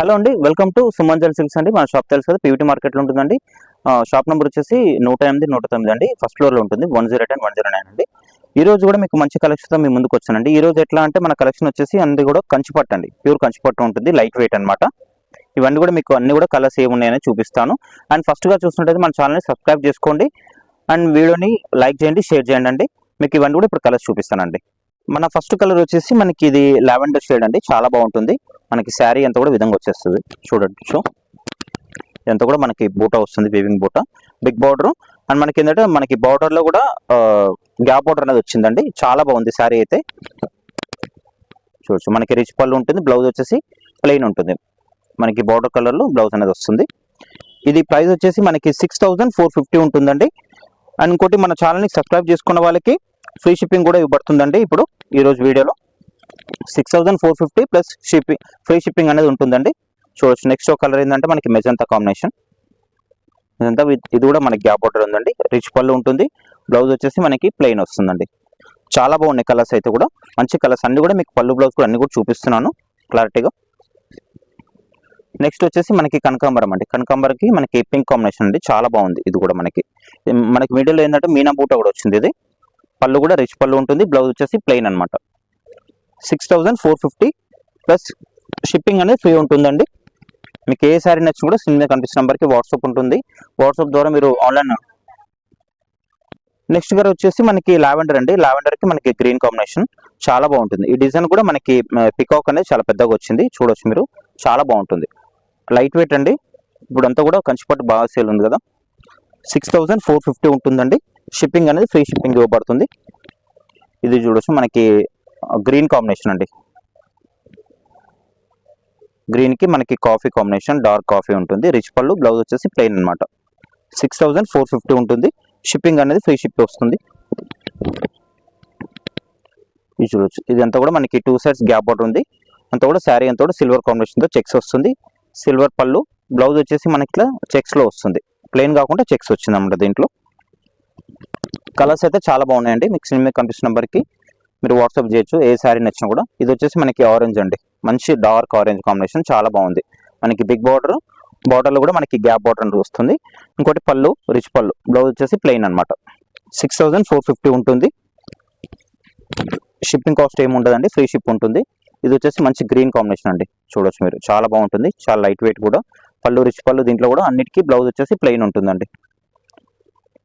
Hello అండి, welcome to సుమంజల్ silks అండి. మన షాప్ తెలుసు కదా, పీవీటీ మార్కెట్లో ఉంటుందండి. షాప్ నెంబర్ వచ్చేసి 108 అండి. ఫస్ట్ ఫ్లోర్లో ఉంటుంది. 108 and 109 అండి. ఈ రోజు కూడా మీకు మంచి కలెక్షన్తో మీ ముందుకు వచ్చానండి. ఈ రోజు ఎట్లా అంటే మన కలెక్షన్ వచ్చేసి అన్ని కూడా కంచిపట్టు అండి, ప్యూర్ కంచిపట్టు ఉంటుంది, లైట్ వెయిట్ అనమాట. ఇవన్నీ కూడా మీకు అన్ని కూడా కలర్స్ ఏమున్నాయని చూపిస్తాను. అండ్ ఫస్ట్గా చూస్తుంటే మన ఛానల్ని సబ్స్క్రైబ్ చేసుకోండి అండ్ వీడియోని లైక్ చేయండి, షేర్ చేయండి అండి. మీకు ఇవన్నీ కూడా ఇప్పుడు కలర్స్ చూపిస్తానండి. మన ఫస్ట్ కలర్ వచ్చేసి మనకి ఇది లావెండర్ షేడ్ అండి, చాలా బాగుంటుంది. మనకి శారీ అంతా కూడా విధంగా వచ్చేస్తుంది, చూడొచ్చు. ఇదంతా కూడా మనకి బూటా వస్తుంది, వీవింగ్ బూటా, బిగ్ బార్డర్. అండ్ మనకి ఏంటంటే మనకి బార్డర్ లో కూడా గ్యాప్ బార్డర్ అనేది వచ్చిందండి, చాలా బాగుంది శారీ అయితే. చూడొచ్చు, మనకి రిచ్ పళ్ళు ఉంటుంది, బ్లౌజ్ వచ్చేసి ప్లెయిన్ ఉంటుంది. మనకి బార్డర్ కలర్ లో బ్లౌజ్ అనేది వస్తుంది. ఇది ప్రైస్ వచ్చేసి మనకి 6450 ఉంటుందండి. అండ్ ఇంకోటి మన ఛానల్ని సబ్స్క్రైబ్ చేసుకున్న వాళ్ళకి ఫ్రీ షిప్పింగ్ కూడా ఇవ్వబడుతుందండి. ఇప్పుడు ఈరోజు వీడియోలో 6450 ప్లస్ షిప్పింగ్, ఫ్రీ షిప్పింగ్ అనేది ఉంటుందండి. చూడొచ్చు. నెక్స్ట్ కలర్ ఏంటంటే మనకి మెజంతా కాంబినేషన్. మెజంతా ఇది కూడా మనకి గ్యాప్ బార్డర్ ఉందండి, రిచ్ పళ్ళు ఉంటుంది, బ్లౌజ్ వచ్చేసి మనకి ప్లెయిన్ వస్తుందండి. చాలా బాగున్నాయి కలర్స్ అయితే కూడా, మంచి కలర్స్ అన్ని కూడా మీకు పళ్ళు బ్లౌజ్ కూడా అన్ని కూడా చూపిస్తున్నాను క్లారిటీగా. నెక్స్ట్ వచ్చేసి మనకి కనకాంబరం అండి. కనకాంబరంకి మనకి పింక్ కాంబినేషన్ అండి, చాలా బాగుంది. ఇది కూడా మనకి మిడిల్ ఏంటంటే మీనా బూట కూడా వచ్చింది. ఇది పళ్ళు కూడా రిచ్ పళ్ళు ఉంటుంది, బ్లౌజ్ వచ్చేసి ప్లెయిన్ అనమాట. 6450 ప్లస్ షిప్పింగ్ అనేది ఫ్రీ ఉంటుందండి. మీకు ఏ శారీ నచ్చిన కూడా స్క్రీన్ మీద కనిపిస్తున్న నెంబర్కి వాట్సాప్ ఉంటుంది, వాట్సాప్ ద్వారా మీరు ఆన్లైన్. నెక్స్ట్ గారు వచ్చేసి మనకి లావెండర్ అండి. లావెండర్కి మనకి గ్రీన్ కాంబినేషన్ చాలా బాగుంటుంది. ఈ డిజైన్ కూడా మనకి పికాక్ అనేది చాలా పెద్దగా వచ్చింది, చూడొచ్చు మీరు, చాలా బాగుంటుంది. లైట్ వెయిట్ అండి. ఇప్పుడు అంతా కూడా కంచిపట్టు బాగా సేల్ ఉంది కదా. 6450 ఉంటుందండి. షిప్పింగ్ అనేది ఫ్రీ షిప్పింగ్ ఇవ్వబడుతుంది. ఇది చూడొచ్చు, మనకి గ్రీన్ కాంబినేషన్ అండి. గ్రీన్ కి మనకి కాఫీ కాంబినేషన్, డార్క్ కాఫీ ఉంటుంది, రిచ్ పళ్ళు, బ్లౌజ్ వచ్చేసి ప్లెయిన్ అనమాట. 6450 ఉంటుంది. షిప్పింగ్ అనేది ఫ్రీ షిప్ వస్తుంది. ఇది చూడొచ్చు, ఇది అంతా కూడా మనకి 2 సైడ్స్ గ్యాప్ బార్డర్ ఉంది. అంతా కూడా శారీ అంతా కూడా సిల్వర్ కాంబినేషన్ తో చెక్స్ వస్తుంది. సిల్వర్ పళ్ళు, బ్లౌజ్ వచ్చేసి మనకి ఇట్లా చెక్స్ లో వస్తుంది, ప్లెయిన్ కాకుండా చెక్స్ వచ్చింది అన్నమాట. దీంట్లో కలర్స్ అయితే చాలా బాగున్నాయండి. మీకు స్క్రీన్ మీద కనిపిస్తున్న నెంబర్కి మీరు వాట్సాప్ చేయొచ్చు, ఏ శారీ నచ్చినా కూడా. ఇది వచ్చేసి మనకి ఆరెంజ్ అండి, మంచి డార్క్ ఆరెంజ్ కాంబినేషన్, చాలా బాగుంది. మనకి బిగ్ బార్డర్, బార్డర్లో కూడా మనకి గ్యాప్ బార్డర్ అని వస్తుంది. ఇంకోటి పళ్ళు రిచ్ పళ్ళు, బ్లౌజ్ వచ్చేసి ప్లెయిన్ అనమాట. 6450 ఉంటుంది. షిప్పింగ్ కాస్ట్ ఏమి ఉండదండి, ఫ్రీ షిప్ ఉంటుంది. ఇది వచ్చేసి మంచి గ్రీన్ కాంబినేషన్ అండి, చూడొచ్చు మీరు, చాలా బాగుంటుంది, చాలా లైట్ వెయిట్ కూడా. పళ్ళు రిచ్ పళ్ళు, దీంట్లో కూడా అన్నిటికీ బ్లౌజ్ వచ్చేసి ప్లెయిన్ ఉంటుందండి.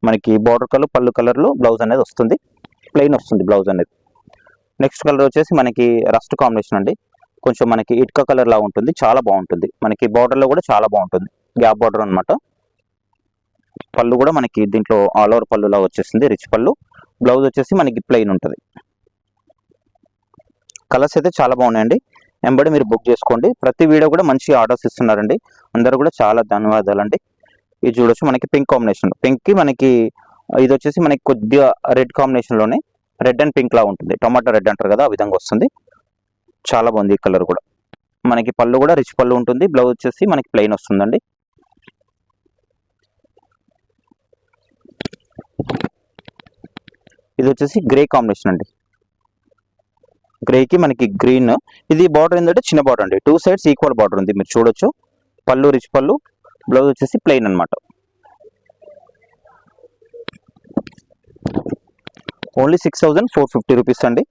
మనకి బార్డర్ కలర్, పళ్ళు కలర్లో బ్లౌజ్ అనేది వస్తుంది, ప్లెయిన్ వస్తుంది బ్లౌజ్ అనేది. నెక్స్ట్ కలర్ వచ్చేసి మనకి రస్ట్ కాంబినేషన్ అండి, కొంచెం మనకి ఇటుక కలర్ లా ఉంటుంది, చాలా బాగుంటుంది. మనకి బార్డర్ లో కూడా చాలా బాగుంటుంది, గ్యాప్ బార్డర్ అనమాట. పళ్ళు కూడా మనకి దీంట్లో ఆల్ ఓవర్ పళ్ళు లా వచ్చేసింది, రిచ్ పళ్ళు, బ్లౌజ్ వచ్చేసి మనకి ప్లెయిన్ ఉంటుంది. కలర్స్ అయితే చాలా బాగున్నాయండి. ఎంబడి మీరు బుక్ చేసుకోండి. ప్రతి వీడియో కూడా మంచి ఆర్డర్స్ ఇస్తున్నారండి, అందరూ కూడా చాలా ధన్యవాదాలు అండి. ఇది చూడొచ్చు, మనకి పింక్ కాంబినేషన్. పింక్ కి మనకి ఇది వచ్చేసి మనకి కొద్దిగా రెడ్ కాంబినేషన్ లోనే, రెడ్ అండ్ పింక్ లా ఉంటుంది, టొమాటో రెడ్ అంటారు కదా, ఆ విధంగా వస్తుంది. చాలా బాగుంది ఈ కలర్ కూడా. మనకి పళ్ళు కూడా రిచ్ పళ్ళు ఉంటుంది, బ్లౌజ్ వచ్చేసి మనకి ప్లెయిన్ వస్తుందండి. ఇది వచ్చేసి గ్రే కాంబినేషన్ అండి. గ్రేకి మనకి గ్రీన్. ఇది బార్డర్ ఏంటంటే చిన్న బార్డర్ అండి, 2 సైడ్స్ ఈక్వల్ బార్డర్ ఉంది, మీరు చూడొచ్చు. పళ్ళు రిచ్ పళ్ళు, బ్లౌజ్ వచ్చేసి ప్లెయిన్ అనమాట. ఓన్లీ 6450 రూపీస్ అండి.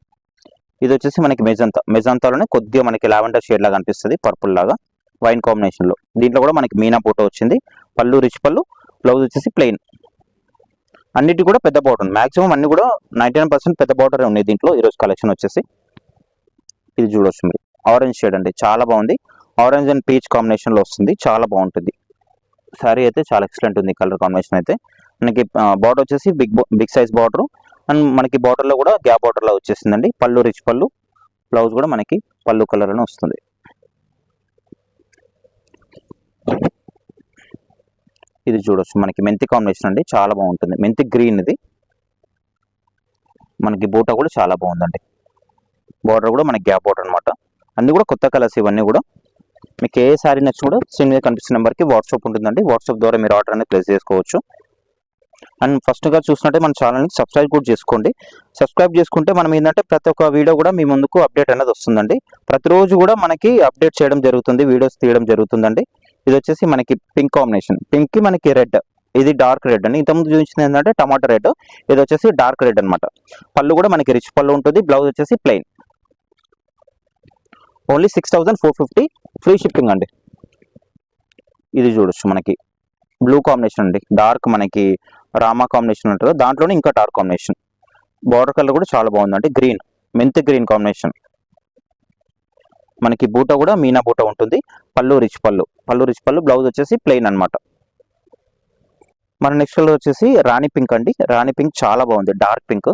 ఇది వచ్చేసి మనకి మెజంతాలోనే కొద్దిగా మనకి లావెండర్ షేడ్ లాగా అనిపిస్తుంది, పర్పుల్ లాగా, వైన్ కాంబినేషన్ లో. దీంట్లో కూడా మనకి మీనా ఫోటో వచ్చింది, పళ్ళు రిచ్ పళ్ళు, బ్లౌజ్ వచ్చేసి ప్లెయిన్. అన్నిటి కూడా పెద్ద బార్డర్, మాక్సిమం అన్ని కూడా 99% పెద్ద బార్డర్ ఉన్నాయి దీంట్లో. ఈరోజు కలెక్షన్ వచ్చేసి ఇది చూడొచ్చు మీరు, ఆరెంజ్ షేడ్ అండి, చాలా బాగుంది. ఆరెంజ్ అండ్ పీచ్ కాంబినేషన్ లో వస్తుంది, చాలా బాగుంటుంది. శారీ అయితే చాలా ఎక్సలెంట్ ఉంది, కలర్ కాంబినేషన్ అయితే. మనకి బార్డర్ వచ్చేసి బిగ్ సైజ్ బార్డర్, అండ్ మనకి బార్డర్ లో కూడా గ్యాప్ బార్డర్ లా వచ్చేసిందండి. పళ్ళు రిచ్ పళ్ళు, బ్లౌజ్ కూడా మనకి పళ్ళు కలర్ అని వస్తుంది. ఇది చూడొచ్చు, మనకి మెంతి కాంబినేషన్ అండి, చాలా బాగుంటుంది. మెంతి గ్రీన్ ఇది. మనకి బూటా కూడా చాలా బాగుందండి, బార్డర్ కూడా మనకి గ్యాప్ బార్డర్ అనమాట. అన్ని కూడా కొత్త కలర్స్ ఇవన్నీ కూడా. మీకు ఏ శారీ నచ్చి కూడా స్క్రీన్ మీద కనిపిస్తున్న నెంబర్కి వాట్సాప్ ఉంటుందండి, వాట్సాప్ ద్వారా మీరు ఆర్డర్ అనేది ప్లేస్ చేసుకోవచ్చు. అండ్ ఫస్ట్గా చూసినట్టే మన ఛానల్ని సబ్స్క్రైబ్ కూడా చేసుకోండి. సబ్స్క్రైబ్ చేసుకుంటే మనం ఏంటంటే ప్రతి ఒక్క వీడియో కూడా మీ ముందుకు అప్డేట్ అనేది వస్తుందండి. ప్రతిరోజు కూడా మనకి అప్డేట్ చేయడం జరుగుతుంది, వీడియోస్ తీయడం జరుగుతుందండి. ఇది వచ్చేసి మనకి పింక్ కాంబినేషన్, పింక్కి మనకి రెడ్, ఇది డార్క్ రెడ్ అండి. ఇంతకుముందు చూపించింది ఏంటంటే టమాటా రెడ్, ఇది వచ్చేసి డార్క్ రెడ్ అనమాట. పళ్ళు కూడా మనకి రిచ్ పళ్ళు ఉంటుంది, బ్లౌజ్ వచ్చేసి ప్లెయిన్. ఓన్లీ 6450, ఫ్రీ షిప్పింగ్ అండి. ఇది చూడొచ్చు మనకి బ్లూ కాంబినేషన్ అండి, డార్క్ మనకి రామా కాంబినేషన్ ఉంటుంది, దాంట్లోనే ఇంకా డార్క్ కాంబినేషన్. బార్డర్ కలర్ కూడా చాలా బాగుందండి, గ్రీన్, మెంతి గ్రీన్ కాంబినేషన్. మనకి బూట కూడా మీనా బూట ఉంటుంది, పళ్ళు రిచ్ పళ్ళు, బ్లౌజ్ వచ్చేసి ప్లెయిన్ అనమాట. మన నెక్స్ట్ కలర్ వచ్చేసి రాణి పింక్ అండి. రాణి పింక్ చాలా బాగుంది, డార్క్ పింక్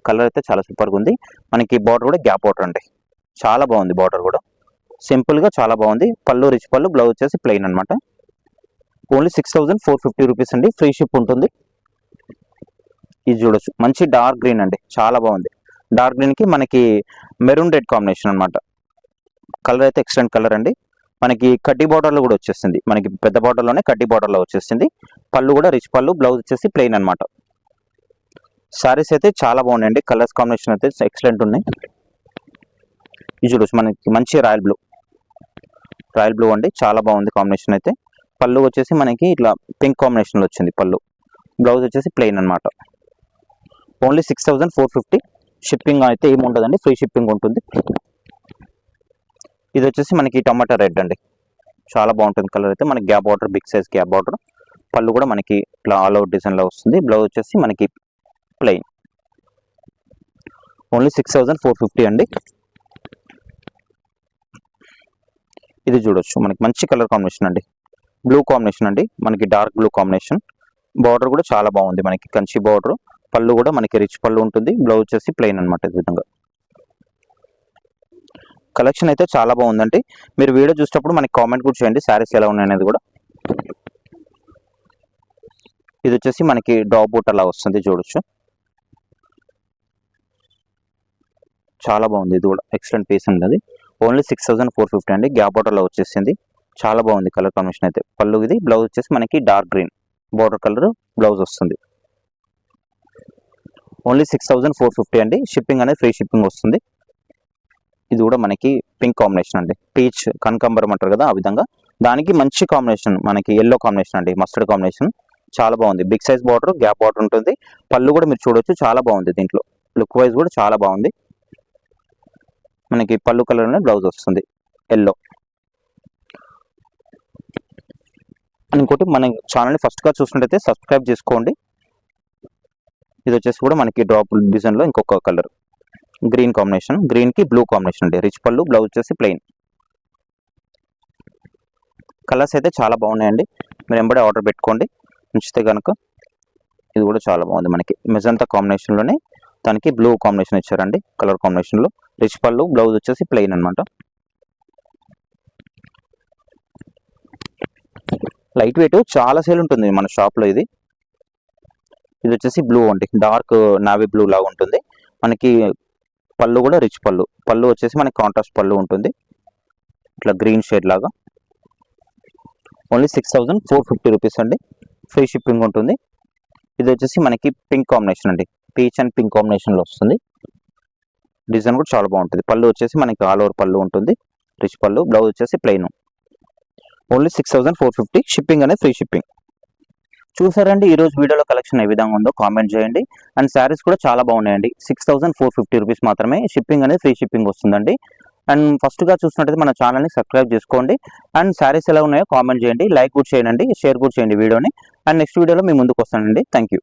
కలర్ అయితే చాలా సూపర్గా ఉంది. మనకి బార్డర్ కూడా గ్యాప్ బార్డర్ అండి, చాలా బాగుంది. బార్డర్ కూడా సింపుల్గా చాలా బాగుంది. పళ్ళు రిచ్ పళ్ళు, బ్లౌజ్ వచ్చేసి ప్లెయిన్ అనమాట. ఓన్లీ 6450 రూపీస్ అండి, ఫ్రీ షిప్ ఉంటుంది. ఇది చూడొచ్చు మంచి డార్క్ గ్రీన్ అండి, చాలా బాగుంది. డార్క్ గ్రీన్కి మనకి మెరూన్ రెడ్ కాంబినేషన్ అనమాట. కలర్ అయితే ఎక్సలెంట్ కలర్ అండి. మనకి కడ్డీ బార్డర్లో కూడా వచ్చేసింది, మనకి పెద్ద బార్డర్లోనే కడ్డీ బార్డర్లో వచ్చేసింది. పళ్ళు కూడా రిచ్ పళ్ళు, బ్లౌజ్ వచ్చేసి ప్లెయిన్ అనమాట. సారీస్ అయితే చాలా బాగున్నాయండి, కలర్స్ కాంబినేషన్ అయితే ఎక్సలెంట్ ఉన్నాయి. ఇది చూడొచ్చు మనకి మంచి రాయల్ బ్లూ అండి, చాలా బాగుంది కాంబినేషన్ అయితే. పళ్ళు వచ్చేసి మనకి ఇట్లా పింక్ కాంబినేషన్లో వచ్చింది పళ్ళు, బ్లౌజ్ వచ్చేసి ప్లెయిన్ అనమాట. ఓన్లీ 6450, షిప్పింగ్ అయితే ఏమి ఉంటుందండి, ఫ్రీ షిప్పింగ్ ఉంటుంది. ఇది వచ్చేసి మనకి టమాటా రెడ్ అండి, చాలా బాగుంటుంది కలర్ అయితే. మనకి gap border, big size gap border, పళ్ళు కూడా మనకి ఇట్లా ఆల్ అవుట్ డిజైన్లో వస్తుంది, బ్లౌజ్ వచ్చేసి మనకి ప్లెయిన్. ఓన్లీ 6450 అండి. ఇది చూడొచ్చు మనకి మంచి కలర్ కాంబినేషన్ అండి, బ్లూ కాంబినేషన్ అండి, మనకి డార్క్ బ్లూ కాంబినేషన్. బార్డర్ కూడా చాలా బాగుంది, మనకి కంచి బార్డర్. పళ్ళు కూడా మనకి రిచ్ పళ్ళు ఉంటుంది, బ్లౌజ్ వచ్చేసి ప్లెయిన్ అనమాట. ఈ విధంగా కలెక్షన్ అయితే చాలా బాగుందండి. మీరు వీడియో చూసేటప్పుడు మనకి కామెంట్ కూడా చేయండి శారీస్ ఎలా ఉన్నాయనేది కూడా. ఇది వచ్చేసి మనకి డాప్ బూట్ అలా వస్తుంది, చూడొచ్చు చాలా బాగుంది. ఇది కూడా ఎక్సలెంట్ పీస్ ఉంది. ఓన్లీ 6450 అండి, గ్యాప్ బార్డర్లో వచ్చేసింది, చాలా బాగుంది కలర్ కాంబినేషన్ అయితే. పళ్ళు ఇది, బ్లౌజ్ వచ్చేసి మనకి dark green border colour, blouse వస్తుంది. ఓన్లీ 6450 అండి, షిప్పింగ్ అనేది ఫ్రీ షిప్పింగ్ వస్తుంది. ఇది కూడా మనకి పింక్ కాంబినేషన్ అండి, పీచ్ కనకాంబరం అంటారు కదా ఆ విధంగా. దానికి మంచి కాంబినేషన్ మనకి ఎల్లో కాంబినేషన్ అండి, మస్టర్డ్ కాంబినేషన్, చాలా బాగుంది. Big size border, gap border ఉంటుంది. పళ్ళు కూడా మీరు చూడొచ్చు చాలా బాగుంది, దీంట్లో లుక్ వైజ్ కూడా చాలా బాగుంది. మనకి పళ్ళు కలర్ బ్లౌజ్ వస్తుంది ఎల్లో. ఇంకోటి మన ఛానల్ని ఫస్ట్గా చూసినట్టయితే సబ్స్క్రైబ్ చేసుకోండి. ఇది వచ్చేసి కూడా మనకి డ్రాప్ డిజైన్లో ఇంకొక కలర్, గ్రీన్ కాంబినేషన్, గ్రీన్కి బ్లూ కాంబినేషన్ అండి, రిచ్ పళ్ళు, బ్లౌజ్ వచ్చేసి ప్లెయిన్. కలర్స్ అయితే చాలా బాగున్నాయండి, మీరు ఎంబడే ఆర్డర్ పెట్టుకోండి ఉంచితే కనుక. ఇది కూడా చాలా బాగుంది, మనకి మెజంతా కాంబినేషన్లోనే దానికి బ్లూ కాంబినేషన్ ఇచ్చారండి, కలర్ కాంబినేషన్లో. రిచ్ పళ్ళు, బ్లౌజ్ వచ్చేసి ప్లెయిన్ అనమాట. లైట్ వెయిట్, చాలా సేల్ ఉంటుంది మన షాప్లో. ఇది వచ్చేసి బ్లూ అండి, డార్క్ నావీ బ్లూ లాగా ఉంటుంది. మనకి పళ్ళు కూడా రిచ్ పళ్ళు వచ్చేసి మనకి కాంట్రాస్ట్ పళ్ళు ఉంటుంది, ఇట్లా గ్రీన్ షేడ్ లాగా. ఓన్లీ 6450 రూపీస్ అండి, ఫ్రీ షిప్పింగ్ ఉంటుంది. ఇది వచ్చేసి మనకి పింక్ కాంబినేషన్ అండి, పీచ్ అండ్ పింక్ కాంబినేషన్లో వస్తుంది. డిజైన్ కూడా చాలా బాగుంటుంది. పళ్ళు వచ్చేసి మనకి ఆల్ ఓవర్ పళ్ళు ఉంటుంది, రిచ్ పళ్ళు, బ్లౌజ్ వచ్చేసి ప్లెయిన్. ఓన్లీ 6450, షిప్పింగ్ అనేది ఫ్రీ షిప్పింగ్. చూసారండి ఈరోజు వీడియోలో కలెక్షన్ ఏ విధంగా ఉందో కామెంట్ చేయండి. అండ్ శారీస్ కూడా చాలా బాగున్నాయండి. 6450 రూపీస్ మాత్రమే, షిప్పింగ్ అనేది ఫ్రీ షిప్పింగ్ వస్తుందండి. అండ్ ఫస్ట్గా చూసినట్టయితే మన ఛానల్ని సబ్స్క్రైబ్ చేసుకోండి. అండ్ శారీస్ ఎలా ఉన్నాయో కామెంట్ చేయండి, లైక్ కూడా చేయండి, షేర్ కూడా చేయండి వీడియోని. అండ్ నెక్స్ట్ వీడియోలో మీ ముందుకు వస్తానండి. Thank you.